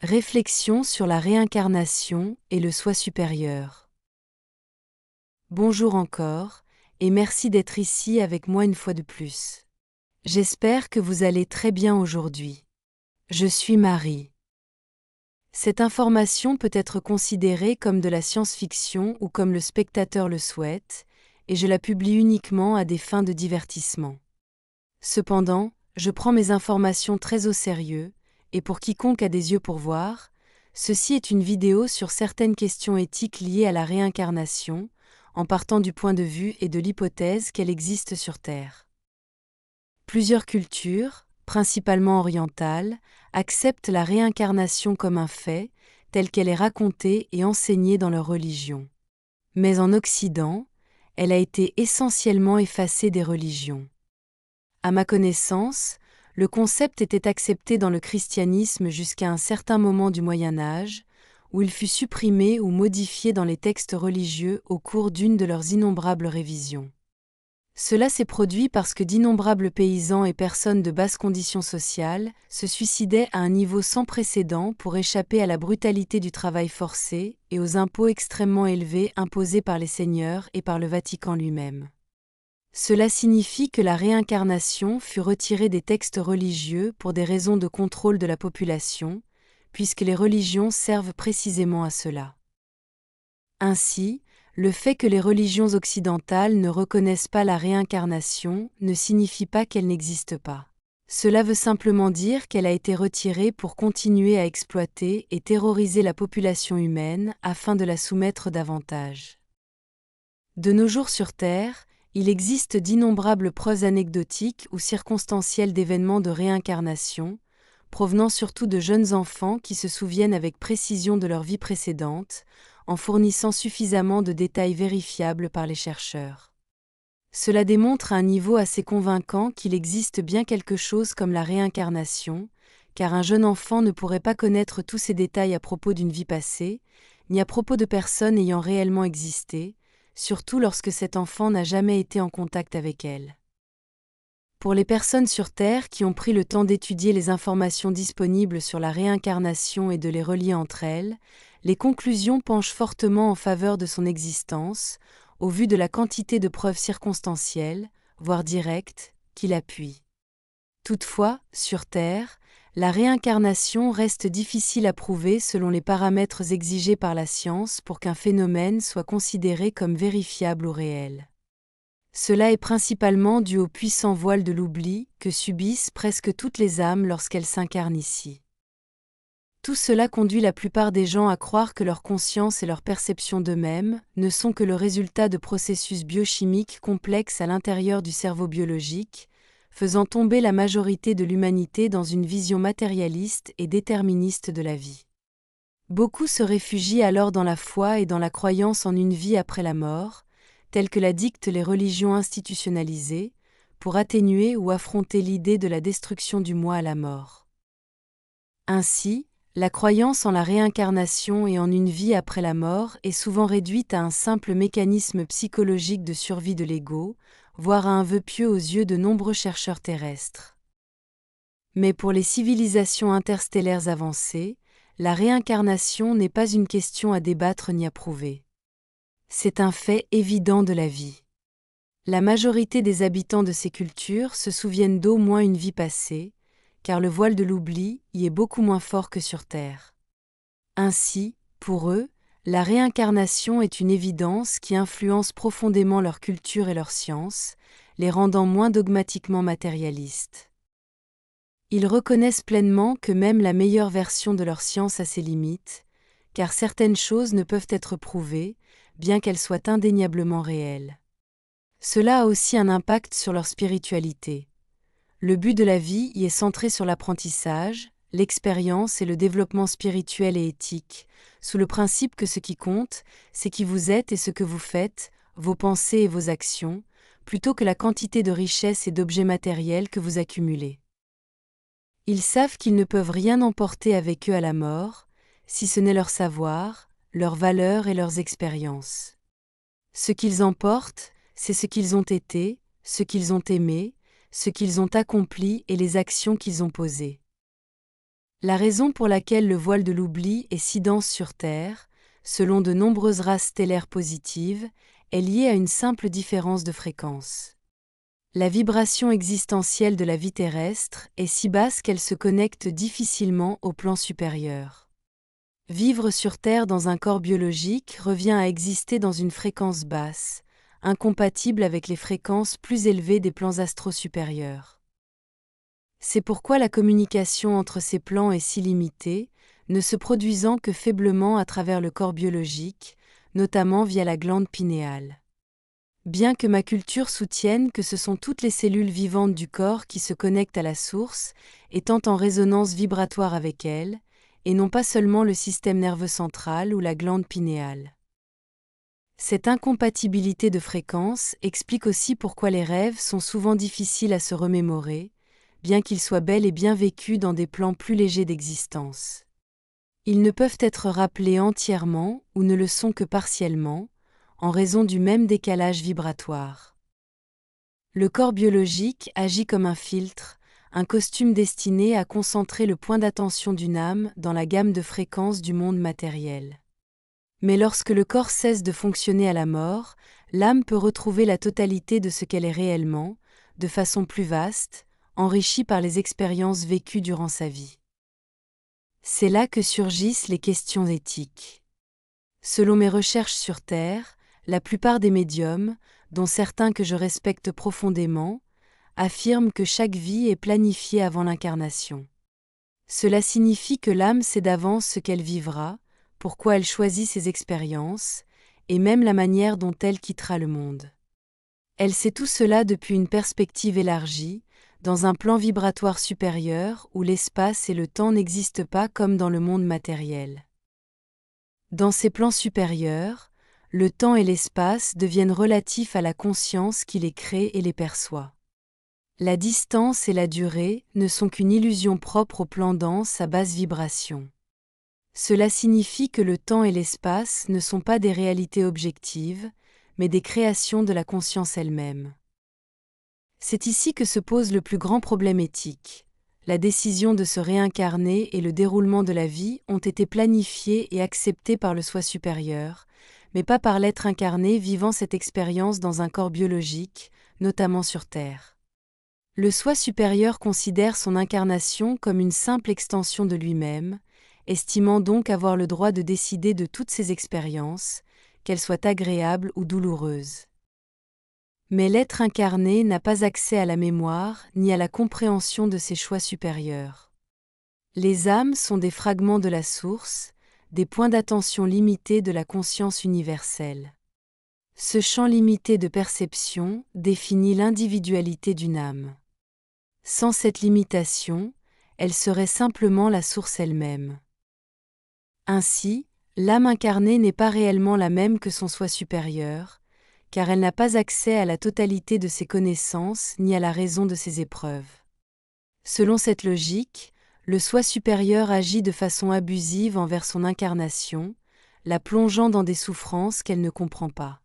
Réflexion sur la réincarnation et le soi supérieur. Bonjour encore, et merci d'être ici avec moi une fois de plus. J'espère que vous allez très bien aujourd'hui. Je suis Marie. Cette information peut être considérée comme de la science-fiction ou comme le spectateur le souhaite, et je la publie uniquement à des fins de divertissement. Cependant, je prends mes informations très au sérieux, et pour quiconque a des yeux pour voir, ceci est une vidéo sur certaines questions éthiques liées à la réincarnation, en partant du point de vue et de l'hypothèse qu'elle existe sur Terre. Plusieurs cultures, principalement orientales, acceptent la réincarnation comme un fait, telle qu'elle est racontée et enseignée dans leur religion. Mais en Occident, elle a été essentiellement effacée des religions. À ma connaissance, le concept était accepté dans le christianisme jusqu'à un certain moment du Moyen Âge, où il fut supprimé ou modifié dans les textes religieux au cours d'une de leurs innombrables révisions. Cela s'est produit parce que d'innombrables paysans et personnes de basse condition sociale se suicidaient à un niveau sans précédent pour échapper à la brutalité du travail forcé et aux impôts extrêmement élevés imposés par les seigneurs et par le Vatican lui-même. Cela signifie que la réincarnation fut retirée des textes religieux pour des raisons de contrôle de la population, puisque les religions servent précisément à cela. Ainsi, le fait que les religions occidentales ne reconnaissent pas la réincarnation ne signifie pas qu'elle n'existe pas. Cela veut simplement dire qu'elle a été retirée pour continuer à exploiter et terroriser la population humaine afin de la soumettre davantage. De nos jours sur Terre, il existe d'innombrables preuves anecdotiques ou circonstancielles d'événements de réincarnation, provenant surtout de jeunes enfants qui se souviennent avec précision de leur vie précédente, en fournissant suffisamment de détails vérifiables par les chercheurs. Cela démontre à un niveau assez convaincant qu'il existe bien quelque chose comme la réincarnation, car un jeune enfant ne pourrait pas connaître tous ces détails à propos d'une vie passée, ni à propos de personnes ayant réellement existé, surtout lorsque cet enfant n'a jamais été en contact avec elle. Pour les personnes sur Terre qui ont pris le temps d'étudier les informations disponibles sur la réincarnation et de les relier entre elles, les conclusions penchent fortement en faveur de son existence, au vu de la quantité de preuves circonstancielles, voire directes, qui l'appuient. Toutefois, sur Terre, la réincarnation reste difficile à prouver selon les paramètres exigés par la science pour qu'un phénomène soit considéré comme vérifiable ou réel. Cela est principalement dû au puissant voile de l'oubli que subissent presque toutes les âmes lorsqu'elles s'incarnent ici. Tout cela conduit la plupart des gens à croire que leur conscience et leur perception d'eux-mêmes ne sont que le résultat de processus biochimiques complexes à l'intérieur du cerveau biologique, faisant tomber la majorité de l'humanité dans une vision matérialiste et déterministe de la vie. Beaucoup se réfugient alors dans la foi et dans la croyance en une vie après la mort, telle que la dictent les religions institutionnalisées, pour atténuer ou affronter l'idée de la destruction du moi à la mort. Ainsi, la croyance en la réincarnation et en une vie après la mort est souvent réduite à un simple mécanisme psychologique de survie de l'ego, voire à un vœu pieux aux yeux de nombreux chercheurs terrestres. Mais pour les civilisations interstellaires avancées, la réincarnation n'est pas une question à débattre ni à prouver. C'est un fait évident de la vie. La majorité des habitants de ces cultures se souviennent d'au moins une vie passée, car le voile de l'oubli y est beaucoup moins fort que sur Terre. Ainsi, pour eux, la réincarnation est une évidence qui influence profondément leur culture et leur science, les rendant moins dogmatiquement matérialistes. Ils reconnaissent pleinement que même la meilleure version de leur science a ses limites, car certaines choses ne peuvent être prouvées, bien qu'elles soient indéniablement réelles. Cela a aussi un impact sur leur spiritualité. Le but de la vie y est centré sur l'apprentissage, l'expérience et le développement spirituel et éthique, sous le principe que ce qui compte, c'est qui vous êtes et ce que vous faites, vos pensées et vos actions, plutôt que la quantité de richesses et d'objets matériels que vous accumulez. Ils savent qu'ils ne peuvent rien emporter avec eux à la mort, si ce n'est leur savoir, leurs valeurs et leurs expériences. Ce qu'ils emportent, c'est ce qu'ils ont été, ce qu'ils ont aimé, ce qu'ils ont accompli et les actions qu'ils ont posées. La raison pour laquelle le voile de l'oubli est si dense sur Terre, selon de nombreuses races stellaires positives, est liée à une simple différence de fréquence. La vibration existentielle de la vie terrestre est si basse qu'elle se connecte difficilement au plan supérieur. Vivre sur Terre dans un corps biologique revient à exister dans une fréquence basse, incompatible avec les fréquences plus élevées des plans astraux supérieurs. C'est pourquoi la communication entre ces plans est si limitée, ne se produisant que faiblement à travers le corps biologique, notamment via la glande pinéale. Bien que ma culture soutienne que ce sont toutes les cellules vivantes du corps qui se connectent à la source, étant en résonance vibratoire avec elle, et non pas seulement le système nerveux central ou la glande pinéale. Cette incompatibilité de fréquence explique aussi pourquoi les rêves sont souvent difficiles à se remémorer, bien qu'ils soient bel et bien vécus dans des plans plus légers d'existence. Ils ne peuvent être rappelés entièrement ou ne le sont que partiellement, en raison du même décalage vibratoire. Le corps biologique agit comme un filtre, un costume destiné à concentrer le point d'attention d'une âme dans la gamme de fréquences du monde matériel. Mais lorsque le corps cesse de fonctionner à la mort, l'âme peut retrouver la totalité de ce qu'elle est réellement, de façon plus vaste, enrichie par les expériences vécues durant sa vie. C'est là que surgissent les questions éthiques. Selon mes recherches sur Terre, la plupart des médiums, dont certains que je respecte profondément, affirment que chaque vie est planifiée avant l'incarnation. Cela signifie que l'âme sait d'avance ce qu'elle vivra, pourquoi elle choisit ses expériences, et même la manière dont elle quittera le monde. Elle sait tout cela depuis une perspective élargie, dans un plan vibratoire supérieur où l'espace et le temps n'existent pas comme dans le monde matériel. Dans ces plans supérieurs, le temps et l'espace deviennent relatifs à la conscience qui les crée et les perçoit. La distance et la durée ne sont qu'une illusion propre au plan dense à basse vibration. Cela signifie que le temps et l'espace ne sont pas des réalités objectives, mais des créations de la conscience elle-même. C'est ici que se pose le plus grand problème éthique. La décision de se réincarner et le déroulement de la vie ont été planifiés et acceptés par le soi supérieur, mais pas par l'être incarné vivant cette expérience dans un corps biologique, notamment sur Terre. Le soi supérieur considère son incarnation comme une simple extension de lui-même, estimant donc avoir le droit de décider de toutes ses expériences, qu'elles soient agréables ou douloureuses. Mais l'être incarné n'a pas accès à la mémoire ni à la compréhension de ses choix supérieurs. Les âmes sont des fragments de la source, des points d'attention limités de la conscience universelle. Ce champ limité de perception définit l'individualité d'une âme. Sans cette limitation, elle serait simplement la source elle-même. Ainsi, l'âme incarnée n'est pas réellement la même que son soi supérieur, car elle n'a pas accès à la totalité de ses connaissances ni à la raison de ses épreuves. Selon cette logique, le soi supérieur agit de façon abusive envers son incarnation, la plongeant dans des souffrances qu'elle ne comprend pas.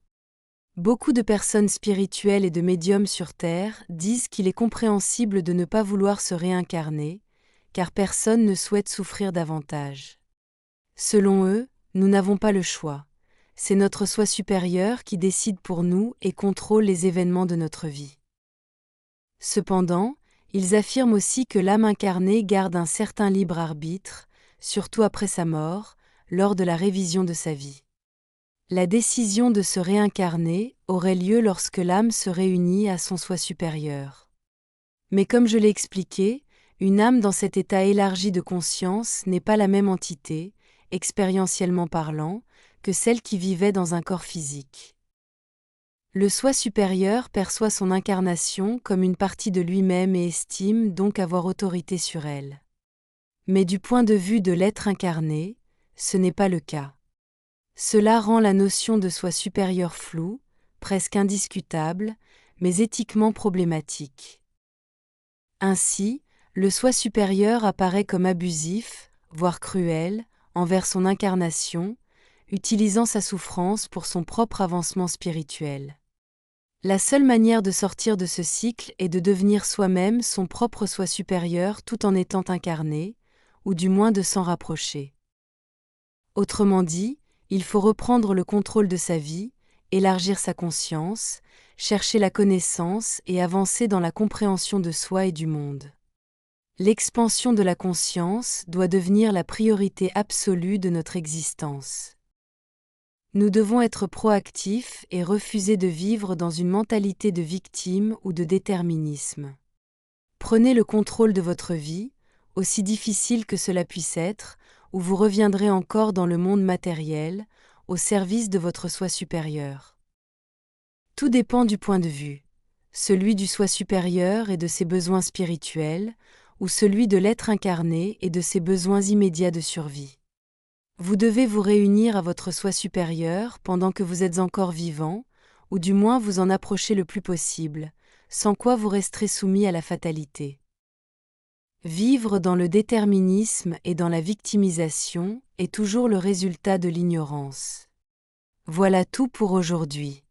Beaucoup de personnes spirituelles et de médiums sur Terre disent qu'il est compréhensible de ne pas vouloir se réincarner, car personne ne souhaite souffrir davantage. Selon eux, nous n'avons pas le choix. C'est notre soi supérieur qui décide pour nous et contrôle les événements de notre vie. Cependant, ils affirment aussi que l'âme incarnée garde un certain libre arbitre, surtout après sa mort, lors de la révision de sa vie. La décision de se réincarner aurait lieu lorsque l'âme se réunit à son soi supérieur. Mais comme je l'ai expliqué, une âme dans cet état élargi de conscience n'est pas la même entité, expérientiellement parlant, que celle qui vivait dans un corps physique. Le soi supérieur perçoit son incarnation comme une partie de lui-même et estime donc avoir autorité sur elle. Mais du point de vue de l'être incarné, ce n'est pas le cas. Cela rend la notion de soi supérieur floue, presque indiscutable, mais éthiquement problématique. Ainsi, le soi supérieur apparaît comme abusif, voire cruel, envers son incarnation, utilisant sa souffrance pour son propre avancement spirituel. La seule manière de sortir de ce cycle est de devenir soi-même son propre soi supérieur tout en étant incarné, ou du moins de s'en rapprocher. Autrement dit, il faut reprendre le contrôle de sa vie, élargir sa conscience, chercher la connaissance et avancer dans la compréhension de soi et du monde. L'expansion de la conscience doit devenir la priorité absolue de notre existence. Nous devons être proactifs et refuser de vivre dans une mentalité de victime ou de déterminisme. Prenez le contrôle de votre vie, aussi difficile que cela puisse être, ou vous reviendrez encore dans le monde matériel, au service de votre soi supérieur. Tout dépend du point de vue, celui du soi supérieur et de ses besoins spirituels, ou celui de l'être incarné et de ses besoins immédiats de survie. Vous devez vous réunir à votre soi supérieur pendant que vous êtes encore vivant, ou du moins vous en approcher le plus possible, sans quoi vous resterez soumis à la fatalité. Vivre dans le déterminisme et dans la victimisation est toujours le résultat de l'ignorance. Voilà tout pour aujourd'hui.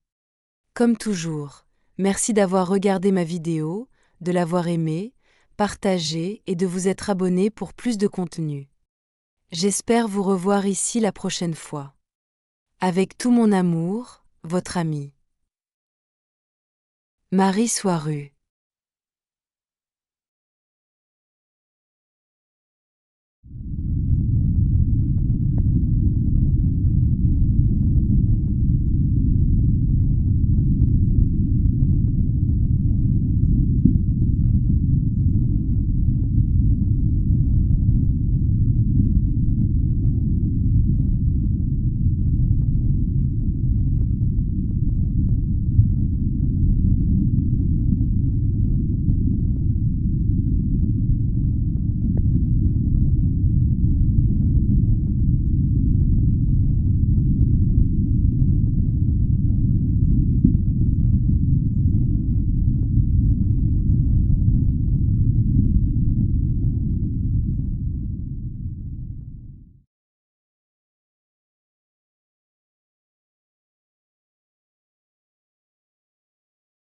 Comme toujours, merci d'avoir regardé ma vidéo, de l'avoir aimée, partagée et de vous être abonné pour plus de contenu. J'espère vous revoir ici la prochaine fois. Avec tout mon amour, votre amie. Marie Soiru.